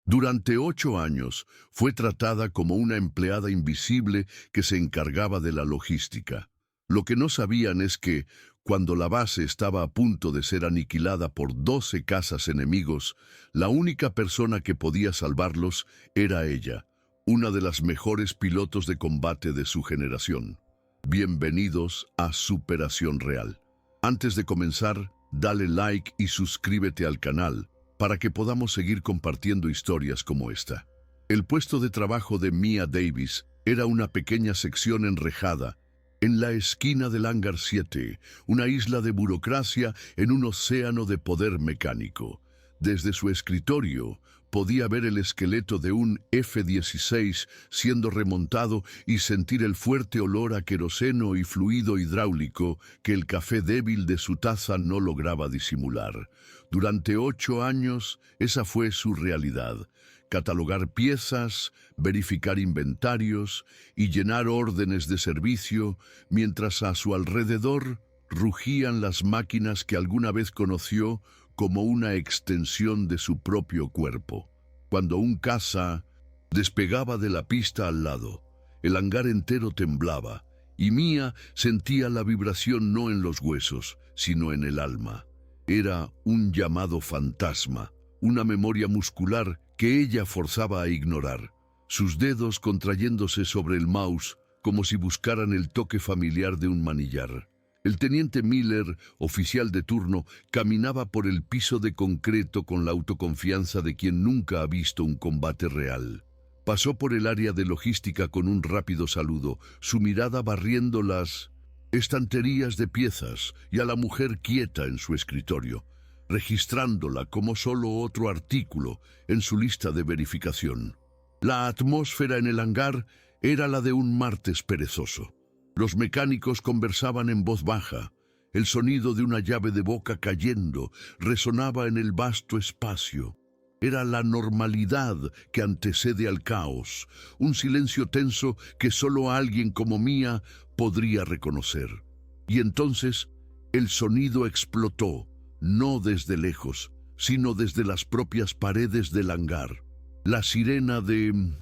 Durante 8 años fue tratada como una empleada invisible que se encargaba de la logística. Lo que no sabían es que, cuando la base estaba a punto de ser aniquilada por 12 cazas enemigos, la única persona que podía salvarlos era ella, una de las mejores pilotos de combate de su generación. Bienvenidos a Superación Real. Antes de comenzar, dale like y suscríbete al canal para que podamos seguir compartiendo historias como esta. El puesto de trabajo de Mia Davis era una pequeña sección enrejada en la esquina del Hangar 7, una isla de burocracia en un océano de poder mecánico. Desde su escritorio podía ver el esqueleto de un F-16 siendo remontado y sentir el fuerte olor a queroseno y fluido hidráulico que el café débil de su taza no lograba disimular. Durante 8 años, esa fue su realidad: catalogar piezas, verificar inventarios y llenar órdenes de servicio, mientras a su alrededor rugían las máquinas que alguna vez conoció como una extensión de su propio cuerpo. Cuando un caza despegaba de la pista al lado, el hangar entero temblaba, y Mia sentía la vibración no en los huesos, sino en el alma. Era un llamado fantasma, una memoria muscular que ella forzaba a ignorar, sus dedos contrayéndose sobre el mouse como si buscaran el toque familiar de un manillar. El teniente Miller, oficial de turno, caminaba por el piso de concreto con la autoconfianza de quien nunca ha visto un combate real. Pasó por el área de logística con un rápido saludo, su mirada barriendo las estanterías de piezas y a la mujer quieta en su escritorio, registrándola como solo otro artículo en su lista de verificación. La atmósfera en el hangar era la de un martes perezoso. Los mecánicos conversaban en voz baja. El sonido de una llave de boca cayendo resonaba en el vasto espacio. Era la normalidad que antecede al caos, un silencio tenso que solo alguien como Mia podría reconocer. Y entonces el sonido explotó, no desde lejos, sino desde las propias paredes del hangar. La sirena de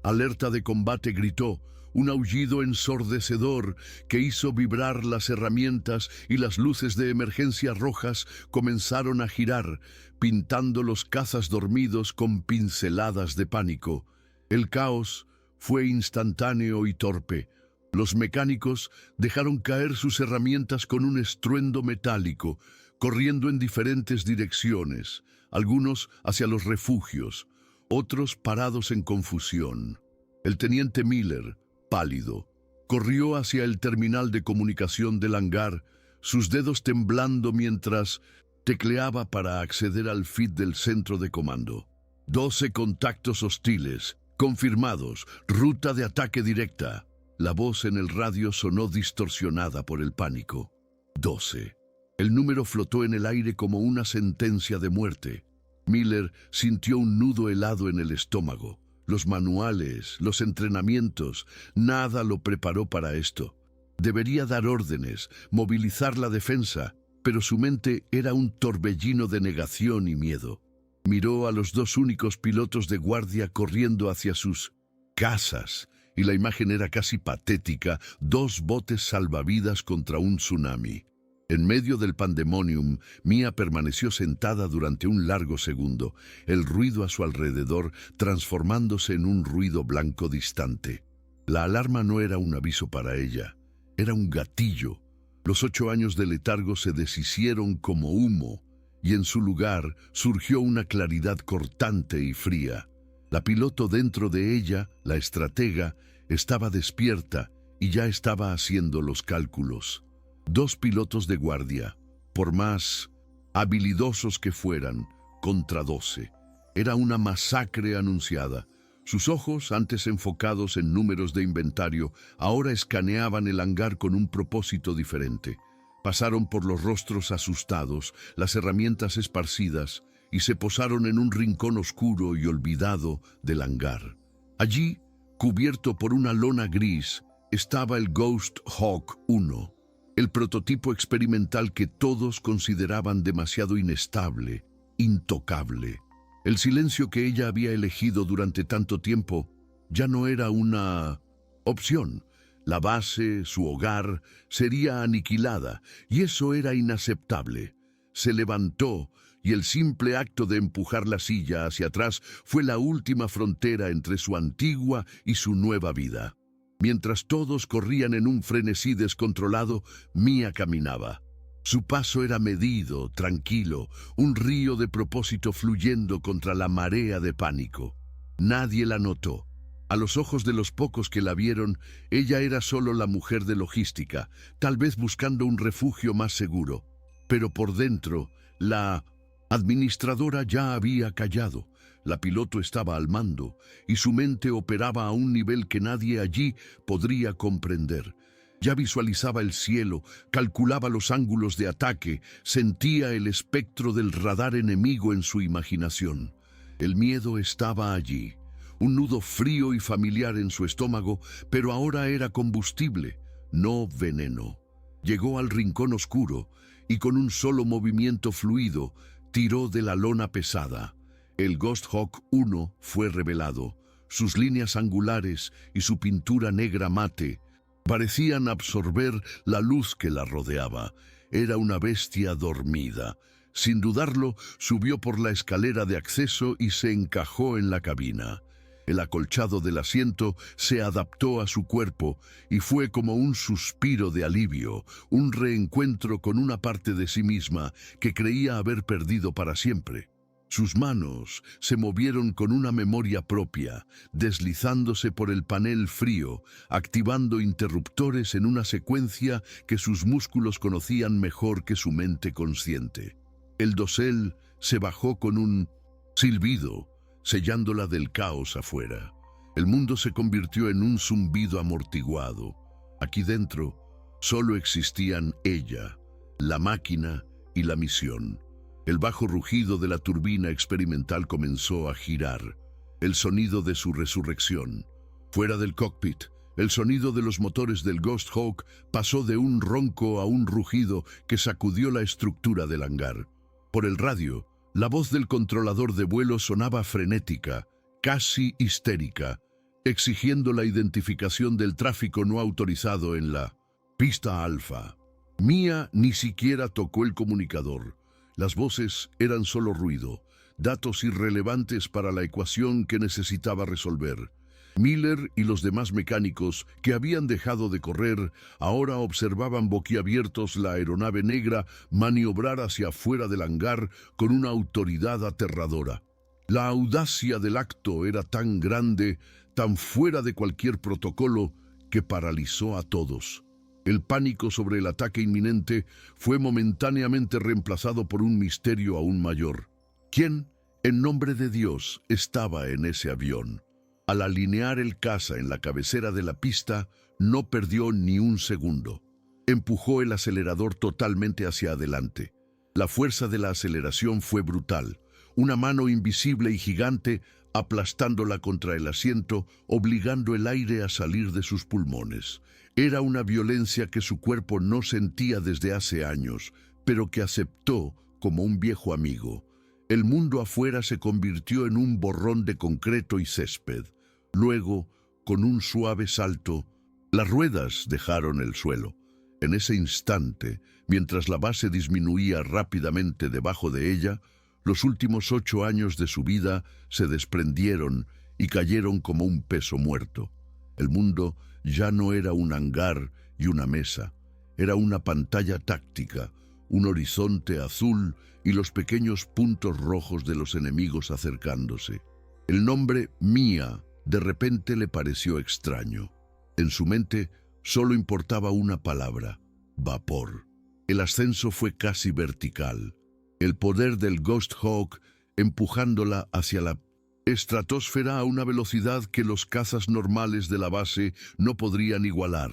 alerta de combate gritó, un aullido ensordecedor que hizo vibrar las herramientas, y las luces de emergencia rojas comenzaron a girar, pintando los cazas dormidos con pinceladas de pánico. El caos fue instantáneo y torpe. Los mecánicos dejaron caer sus herramientas con un estruendo metálico, corriendo en diferentes direcciones, algunos hacia los refugios, otros parados en confusión. El teniente Miller, pálido, corrió hacia el terminal de comunicación del hangar, sus dedos temblando mientras tecleaba para acceder al feed del centro de comando. 12 contactos hostiles, confirmados, ruta de ataque directa. La voz en el radio sonó distorsionada por el pánico. 12. El número flotó en el aire como una sentencia de muerte. Miller sintió un nudo helado en el estómago. Los manuales, los entrenamientos, nada lo preparó para esto. Debería dar órdenes, movilizar la defensa, pero su mente era un torbellino de negación y miedo. Miró a los 2 únicos pilotos de guardia corriendo hacia sus casas, y la imagen era casi patética: 2 botes salvavidas contra un tsunami. En medio del pandemonium, Mia permaneció sentada durante un largo segundo, el ruido a su alrededor transformándose en un ruido blanco distante. La alarma no era un aviso para ella, era un gatillo. Los 8 años de letargo se deshicieron como humo, y en su lugar surgió una claridad cortante y fría. La piloto dentro de ella, la estratega, estaba despierta y ya estaba haciendo los cálculos. 2 pilotos de guardia, por más habilidosos que fueran, contra 12. Era una masacre anunciada. Sus ojos, antes enfocados en números de inventario, ahora escaneaban el hangar con un propósito diferente. Pasaron por los rostros asustados, las herramientas esparcidas, y se posaron en un rincón oscuro y olvidado del hangar. Allí, cubierto por una lona gris, estaba el Ghost Hawk 1. El prototipo experimental que todos consideraban demasiado inestable, intocable. El silencio que ella había elegido durante tanto tiempo ya no era una opción. La base, su hogar, sería aniquilada, y eso era inaceptable. Se levantó, y el simple acto de empujar la silla hacia atrás fue la última frontera entre su antigua y su nueva vida. Mientras todos corrían en un frenesí descontrolado, Mia caminaba. Su paso era medido, tranquilo, un río de propósito fluyendo contra la marea de pánico. Nadie la notó. A los ojos de los pocos que la vieron, ella era solo la mujer de logística, tal vez buscando un refugio más seguro. Pero por dentro, la administradora ya había callado. La piloto estaba al mando, y su mente operaba a un nivel que nadie allí podría comprender. Ya visualizaba el cielo, calculaba los ángulos de ataque, sentía el espectro del radar enemigo en su imaginación. El miedo estaba allí, un nudo frío y familiar en su estómago, pero ahora era combustible, no veneno. Llegó al rincón oscuro y con un solo movimiento fluido tiró de la lona pesada. El Ghost Hawk 1 fue revelado. Sus líneas angulares y su pintura negra mate parecían absorber la luz que la rodeaba. Era una bestia dormida. Sin dudarlo, subió por la escalera de acceso y se encajó en la cabina. El acolchado del asiento se adaptó a su cuerpo y fue como un suspiro de alivio, un reencuentro con una parte de sí misma que creía haber perdido para siempre. Sus manos se movieron con una memoria propia, deslizándose por el panel frío, activando interruptores en una secuencia que sus músculos conocían mejor que su mente consciente. El dosel se bajó con un silbido, sellándola del caos afuera. El mundo se convirtió en un zumbido amortiguado. Aquí dentro solo existían ella, la máquina y la misión. El bajo rugido de la turbina experimental comenzó a girar, el sonido de su resurrección. Fuera del cockpit, el sonido de los motores del Ghost Hawk pasó de un ronco a un rugido que sacudió la estructura del hangar. Por el radio, la voz del controlador de vuelo sonaba frenética, casi histérica, exigiendo la identificación del tráfico no autorizado en la pista alfa. Mia ni siquiera tocó el comunicador. Las voces eran solo ruido, datos irrelevantes para la ecuación que necesitaba resolver. Miller y los demás mecánicos, que habían dejado de correr, ahora observaban boquiabiertos la aeronave negra maniobrar hacia afuera del hangar con una autoridad aterradora. La audacia del acto era tan grande, tan fuera de cualquier protocolo, que paralizó a todos. El pánico sobre el ataque inminente fue momentáneamente reemplazado por un misterio aún mayor. ¿Quién, en nombre de Dios, estaba en ese avión? Al alinear el caza en la cabecera de la pista, no perdió ni un segundo. Empujó el acelerador totalmente hacia adelante. La fuerza de la aceleración fue brutal. Una mano invisible y gigante aplastándola contra el asiento, obligando el aire a salir de sus pulmones. Era una violencia que su cuerpo no sentía desde hace años, pero que aceptó como un viejo amigo. El mundo afuera se convirtió en un borrón de concreto y césped. Luego, con un suave salto, las ruedas dejaron el suelo. En ese instante, mientras la base disminuía rápidamente debajo de ella, los últimos 8 años de su vida se desprendieron y cayeron como un peso muerto. El mundo ya no era un hangar y una mesa, era una pantalla táctica, un horizonte azul y los pequeños puntos rojos de los enemigos acercándose. El nombre Mia de repente le pareció extraño. En su mente solo importaba una palabra: vapor. El ascenso fue casi vertical. El poder del Ghost Hawk empujándola hacia la estratosfera a una velocidad que los cazas normales de la base no podrían igualar.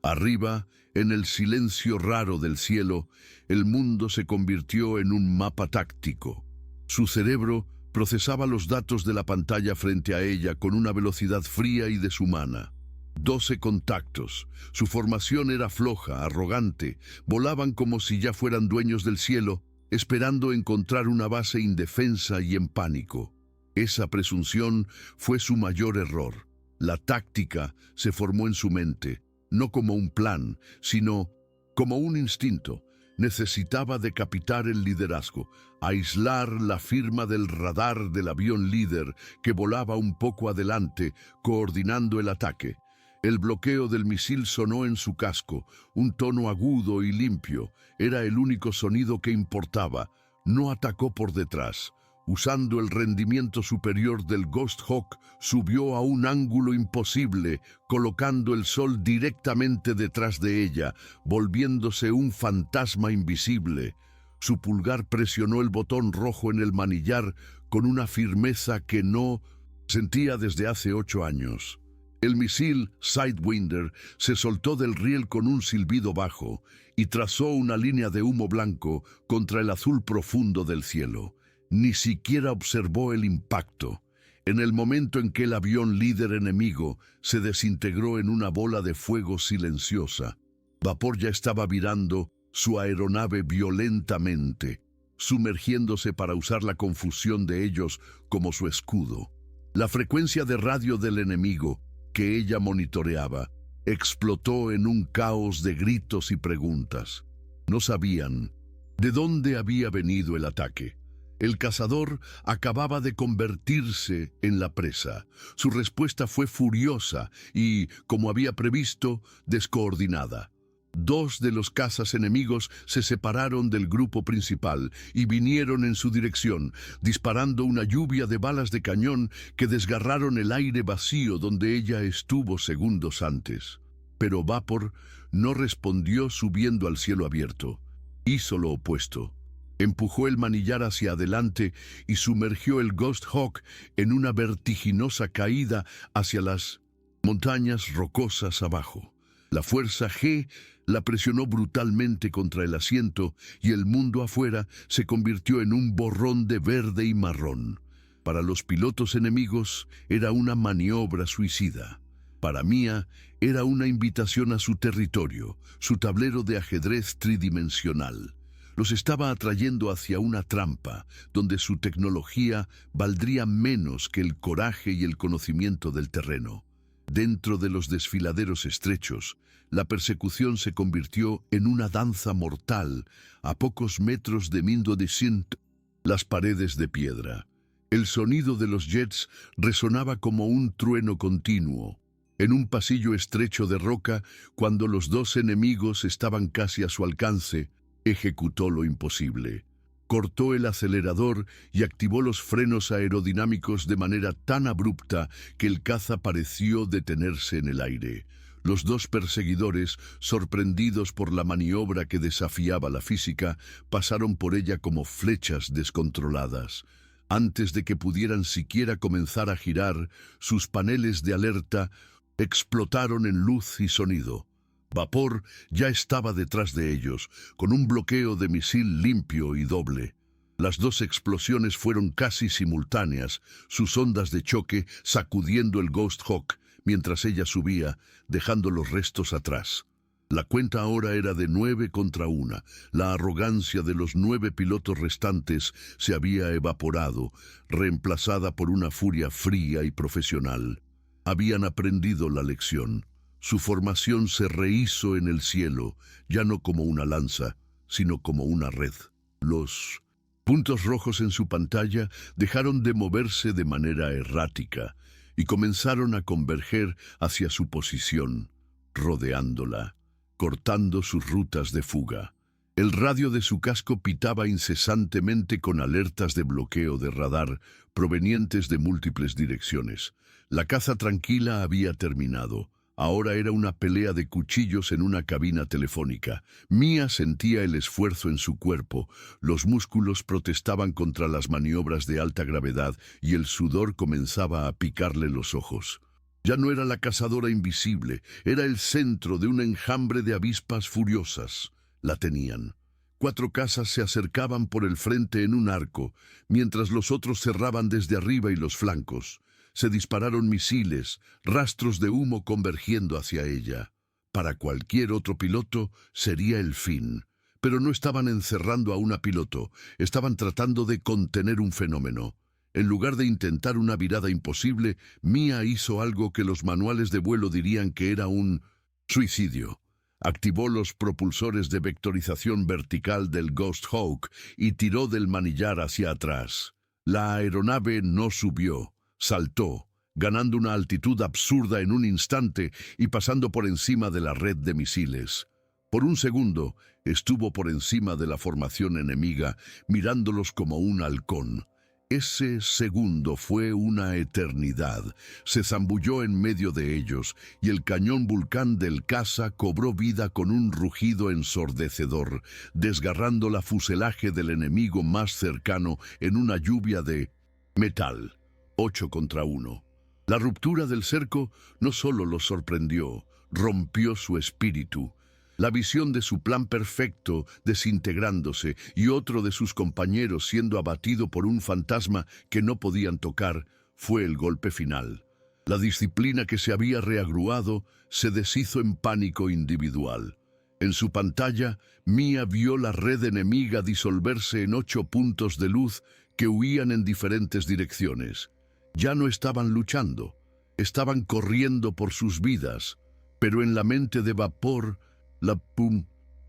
Arriba, en el silencio raro del cielo, el mundo se convirtió en un mapa táctico. Su cerebro procesaba los datos de la pantalla frente a ella con una velocidad fría y deshumana. 12 contactos. Su formación era floja, arrogante. Volaban como si ya fueran dueños del cielo, esperando encontrar una base indefensa y en pánico. Esa presunción fue su mayor error. La táctica se formó en su mente, no como un plan, sino como un instinto. Necesitaba decapitar el liderazgo, aislar la firma del radar del avión líder que volaba un poco adelante, coordinando el ataque. El bloqueo del misil sonó en su casco, un tono agudo y limpio. Era el único sonido que importaba. No atacó por detrás. Usando el rendimiento superior del Ghost Hawk, subió a un ángulo imposible, colocando el sol directamente detrás de ella, volviéndose un fantasma invisible. Su pulgar presionó el botón rojo en el manillar con una firmeza que no sentía desde hace 8 años. El misil Sidewinder se soltó del riel con un silbido bajo y trazó una línea de humo blanco contra el azul profundo del cielo. Ni siquiera observó el impacto. En el momento en que el avión líder enemigo se desintegró en una bola de fuego silenciosa, Vapor ya estaba virando su aeronave violentamente, sumergiéndose para usar la confusión de ellos como su escudo. La frecuencia de radio del enemigo, que ella monitoreaba, explotó en un caos de gritos y preguntas. No sabían de dónde había venido el ataque. El cazador acababa de convertirse en la presa. Su respuesta fue furiosa y, como había previsto, descoordinada. 2 de los cazas enemigos se separaron del grupo principal y vinieron en su dirección, disparando una lluvia de balas de cañón que desgarraron el aire vacío donde ella estuvo segundos antes. Pero Vapor no respondió subiendo al cielo abierto. Hizo lo opuesto. Empujó el manillar hacia adelante y sumergió el Ghost Hawk en una vertiginosa caída hacia las montañas rocosas abajo. La fuerza G la presionó brutalmente contra el asiento y el mundo afuera se convirtió en un borrón de verde y marrón. Para los pilotos enemigos era una maniobra suicida. Para Mia era una invitación a su territorio, su tablero de ajedrez tridimensional. Los estaba atrayendo hacia una trampa, donde su tecnología valdría menos que el coraje y el conocimiento del terreno. Dentro de los desfiladeros estrechos, la persecución se convirtió en una danza mortal a pocos metros de Mindo de Sint, las paredes de piedra. El sonido de los jets resonaba como un trueno continuo. En un pasillo estrecho de roca, cuando los 2 enemigos estaban casi a su alcance, ejecutó lo imposible. Cortó el acelerador y activó los frenos aerodinámicos de manera tan abrupta que el caza pareció detenerse en el aire. Los 2 perseguidores, sorprendidos por la maniobra que desafiaba la física, pasaron por ella como flechas descontroladas. Antes de que pudieran siquiera comenzar a girar, sus paneles de alerta explotaron en luz y sonido. Vapor ya estaba detrás de ellos, con un bloqueo de misil limpio y doble. Las 2 explosiones fueron casi simultáneas, sus ondas de choque sacudiendo el Ghost Hawk mientras ella subía, dejando los restos atrás. La cuenta ahora era de 9 contra 1. La arrogancia de los 9 pilotos restantes se había evaporado, reemplazada por una furia fría y profesional. Habían aprendido la lección. Su formación se rehizo en el cielo, ya no como una lanza, sino como una red. Los puntos rojos en su pantalla dejaron de moverse de manera errática y comenzaron a converger hacia su posición, rodeándola, cortando sus rutas de fuga. El radio de su casco pitaba incesantemente con alertas de bloqueo de radar provenientes de múltiples direcciones. La caza tranquila había terminado. Ahora era una pelea de cuchillos en una cabina telefónica. Mia sentía el esfuerzo en su cuerpo, los músculos protestaban contra las maniobras de alta gravedad y el sudor comenzaba a picarle los ojos. Ya no era la cazadora invisible, era el centro de un enjambre de avispas furiosas. La tenían. 4 cazas se acercaban por el frente en un arco, mientras los otros cerraban desde arriba y los flancos. Se dispararon misiles, rastros de humo convergiendo hacia ella. Para cualquier otro piloto sería el fin, Pero no estaban encerrando a una piloto, estaban tratando de contener un fenómeno. En lugar de intentar una virada imposible, Mia hizo algo que los manuales de vuelo dirían que era un suicidio. Activó los propulsores de vectorización vertical del Ghost Hawk y tiró del manillar hacia atrás. La aeronave no subió, saltó, ganando una altitud absurda en un instante y pasando por encima de la red de misiles. Por un segundo, estuvo por encima de la formación enemiga, mirándolos como un halcón. Ese segundo fue una eternidad. Se zambulló en medio de ellos, y el cañón Vulcán del caza cobró vida con un rugido ensordecedor, desgarrando la fuselaje del enemigo más cercano en una lluvia de metal. 8 contra 1. La ruptura del cerco no solo los sorprendió, rompió su espíritu. La visión de su plan perfecto desintegrándose y otro de sus compañeros siendo abatido por un fantasma que no podían tocar fue el golpe final. La disciplina que se había reagruado se deshizo en pánico individual. En su pantalla, Mia vio la red enemiga disolverse en 8 puntos de luz que huían en diferentes direcciones. Ya no estaban luchando, estaban corriendo por sus vidas, pero en la mente de Vapor, la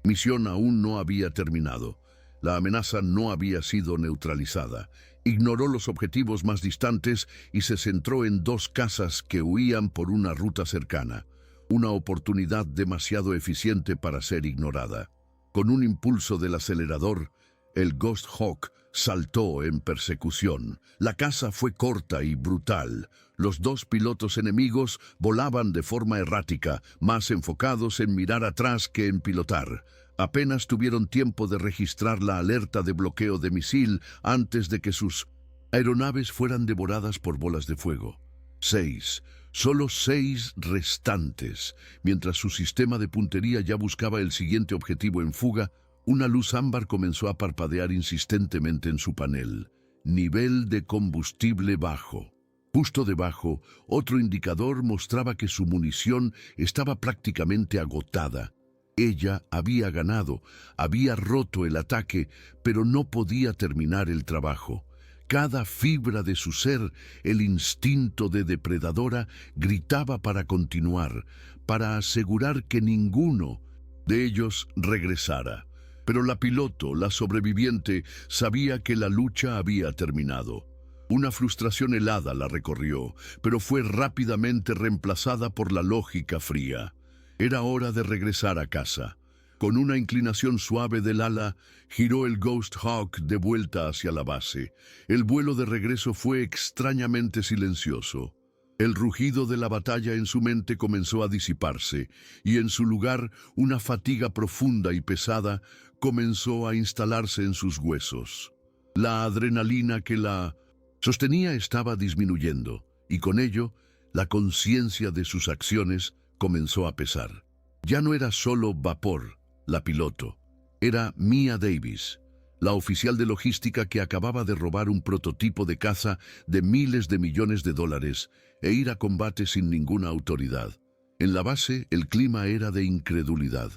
misión aún no había terminado. La amenaza no había sido neutralizada. Ignoró los objetivos más distantes y se centró en 2 cazas que huían por una ruta cercana. Una oportunidad demasiado eficiente para ser ignorada. Con un impulso del acelerador, el Ghost Hawk saltó en persecución. La caza fue corta y brutal. Los 2 pilotos enemigos volaban de forma errática, más enfocados en mirar atrás que en pilotar. Apenas tuvieron tiempo de registrar la alerta de bloqueo de misil antes de que sus aeronaves fueran devoradas por bolas de fuego. 6. Solo 6 restantes. Mientras su sistema de puntería ya buscaba el siguiente objetivo en fuga, una luz ámbar comenzó a parpadear insistentemente en su panel. Nivel de combustible bajo. Justo debajo, otro indicador mostraba que su munición estaba prácticamente agotada. Ella había ganado, había roto el ataque, pero no podía terminar el trabajo. Cada fibra de su ser, el instinto de depredadora, gritaba para continuar, para asegurar que ninguno de ellos regresara. Pero la piloto, la sobreviviente, sabía que la lucha había terminado. Una frustración helada la recorrió, pero fue rápidamente reemplazada por la lógica fría. Era hora de regresar a casa. Con una inclinación suave del ala, giró el Ghost Hawk de vuelta hacia la base. El vuelo de regreso fue extrañamente silencioso. El rugido de la batalla en su mente comenzó a disiparse, y en su lugar una fatiga profunda y pesada comenzó a instalarse en sus huesos. La adrenalina que la sostenía estaba disminuyendo, y con ello, la conciencia de sus acciones comenzó a pesar. Ya no era solo Vapor, la piloto. Era Mia Davis, la oficial de logística que acababa de robar un prototipo de caza de miles de millones de dólares e ir a combate sin ninguna autoridad. En la base, el clima era de incredulidad.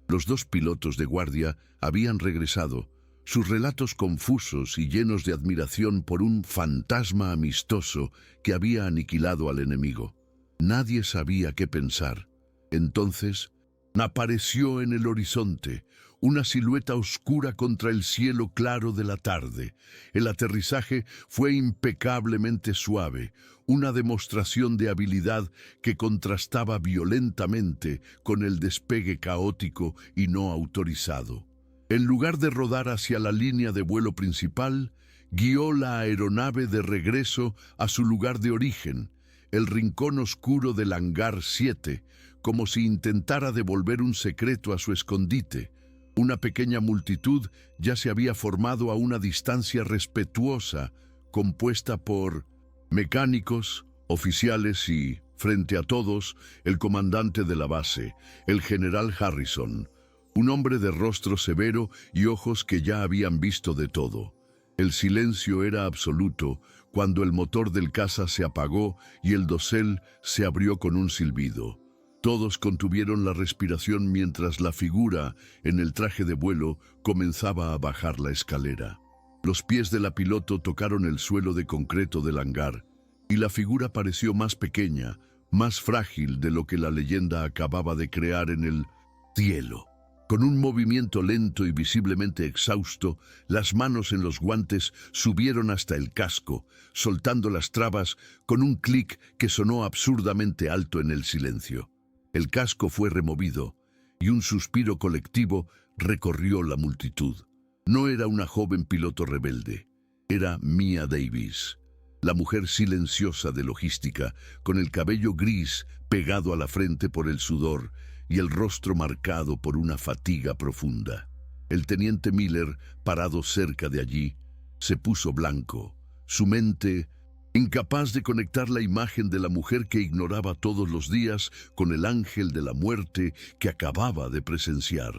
Los 2 pilotos de guardia habían regresado, sus relatos confusos y llenos de admiración por un fantasma amistoso que había aniquilado al enemigo. Nadie sabía qué pensar. Entonces, apareció en el horizonte una silueta oscura contra el cielo claro de la tarde. El aterrizaje fue impecablemente suave, una demostración de habilidad que contrastaba violentamente con el despegue caótico y no autorizado. En lugar de rodar hacia la línea de vuelo principal, guió la aeronave de regreso a su lugar de origen, el rincón oscuro del hangar 7, como si intentara devolver un secreto a su escondite. Una pequeña multitud ya se había formado a una distancia respetuosa, compuesta por mecánicos, oficiales y, frente a todos, el comandante de la base, el general Harrison, un hombre de rostro severo y ojos que ya habían visto de todo. El silencio era absoluto cuando el motor del caza se apagó y el dosel se abrió con un silbido. Todos contuvieron la respiración mientras la figura en el traje de vuelo comenzaba a bajar la escalera. Los pies de la piloto tocaron el suelo de concreto del hangar y la figura pareció más pequeña, más frágil de lo que la leyenda acababa de crear en el cielo. Con un movimiento lento y visiblemente exhausto, las manos en los guantes subieron hasta el casco, soltando las trabas con un clic que sonó absurdamente alto en el silencio. El casco fue removido y un suspiro colectivo recorrió la multitud. No era una joven piloto rebelde, era Mia Davis, la mujer silenciosa de logística, con el cabello gris pegado a la frente por el sudor y el rostro marcado por una fatiga profunda. El teniente Miller, parado cerca de allí, se puso blanco, su mente incapaz de conectar la imagen de la mujer que ignoraba todos los días con el ángel de la muerte que acababa de presenciar.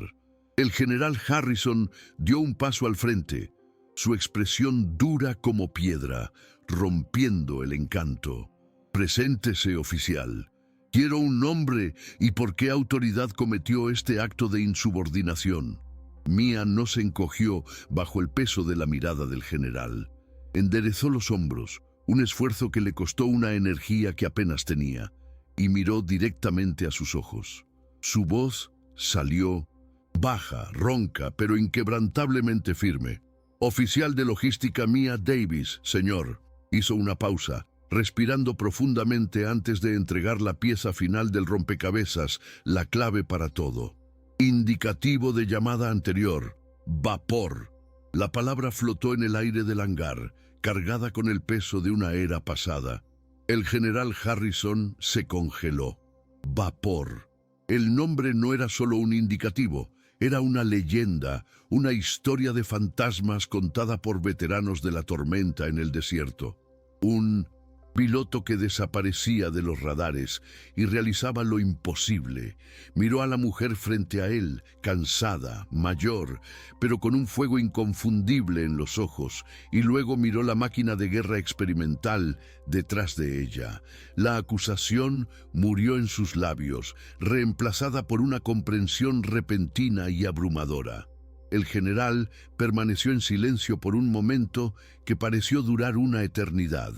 El general Harrison dio un paso al frente, su expresión dura como piedra, rompiendo el encanto. «Preséntese, oficial. Quiero un nombre y por qué autoridad cometió este acto de insubordinación». Mia no se encogió bajo el peso de la mirada del general. Enderezó los hombros, un esfuerzo que le costó una energía que apenas tenía, y miró directamente a sus ojos. Su voz salió baja, ronca, pero inquebrantablemente firme. «Oficial de logística Mia Davis, señor». Hizo una pausa, respirando profundamente antes de entregar la pieza final del rompecabezas, la clave para todo. Indicativo de llamada anterior, vapor. La palabra flotó en el aire del hangar, cargada con el peso de una era pasada. El general Harrison se congeló. Vapor. El nombre no era solo un indicativo, era una leyenda, una historia de fantasmas contada por veteranos de la tormenta en el desierto. Un piloto que desaparecía de los radares y realizaba lo imposible. Miró a la mujer frente a él, cansada, mayor, pero con un fuego inconfundible en los ojos, y luego miró la máquina de guerra experimental detrás de ella. La acusación murió en sus labios, reemplazada por una comprensión repentina y abrumadora. El general permaneció en silencio por un momento que pareció durar una eternidad.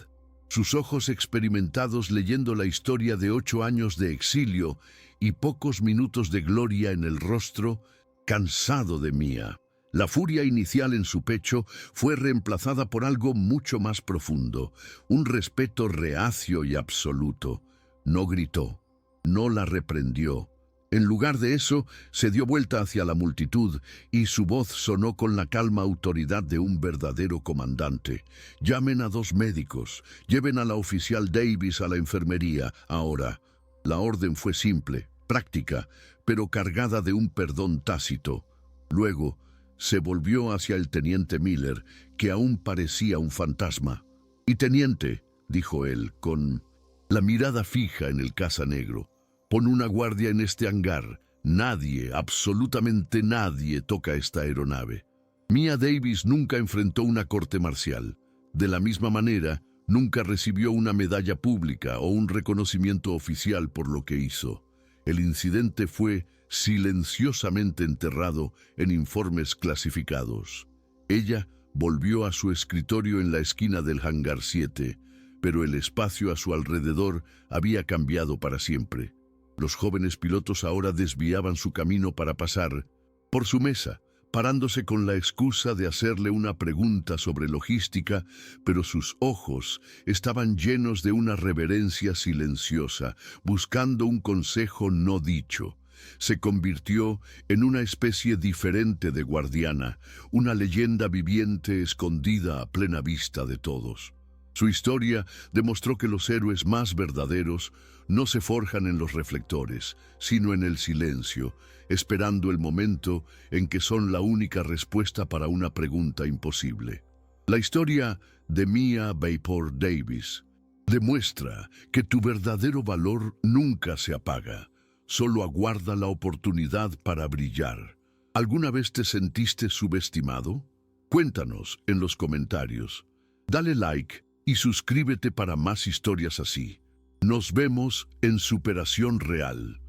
Sus ojos experimentados leyendo la historia de 8 años de exilio y pocos minutos de gloria en el rostro, cansado de Mia. La furia inicial en su pecho fue reemplazada por algo mucho más profundo, un respeto reacio y absoluto. No gritó, no la reprendió. En lugar de eso, se dio vuelta hacia la multitud y su voz sonó con la calma autoridad de un verdadero comandante. «Llamen a 2 médicos, lleven a la oficial Davis a la enfermería, ahora». La orden fue simple, práctica, pero cargada de un perdón tácito. Luego, se volvió hacia el teniente Miller, que aún parecía un fantasma. «Y teniente», dijo él, con la mirada fija en el caza negro, «pon una guardia en este hangar. Nadie, absolutamente nadie, toca esta aeronave». Mia Davis nunca enfrentó una corte marcial. De la misma manera, nunca recibió una medalla pública o un reconocimiento oficial por lo que hizo. El incidente fue silenciosamente enterrado en informes clasificados. Ella volvió a su escritorio en la esquina del hangar 7, pero el espacio a su alrededor había cambiado para siempre. Los jóvenes pilotos ahora desviaban su camino para pasar por su mesa, parándose con la excusa de hacerle una pregunta sobre logística, pero sus ojos estaban llenos de una reverencia silenciosa, buscando un consejo no dicho. Se convirtió en una especie diferente de guardiana, una leyenda viviente escondida a plena vista de todos. Su historia demostró que los héroes más verdaderos no se forjan en los reflectores, sino en el silencio, esperando el momento en que son la única respuesta para una pregunta imposible. La historia de Mia Vapor Davis demuestra que tu verdadero valor nunca se apaga, solo aguarda la oportunidad para brillar. ¿Alguna vez te sentiste subestimado? Cuéntanos en los comentarios. Dale like y suscríbete para más historias así. Nos vemos en Superación Real.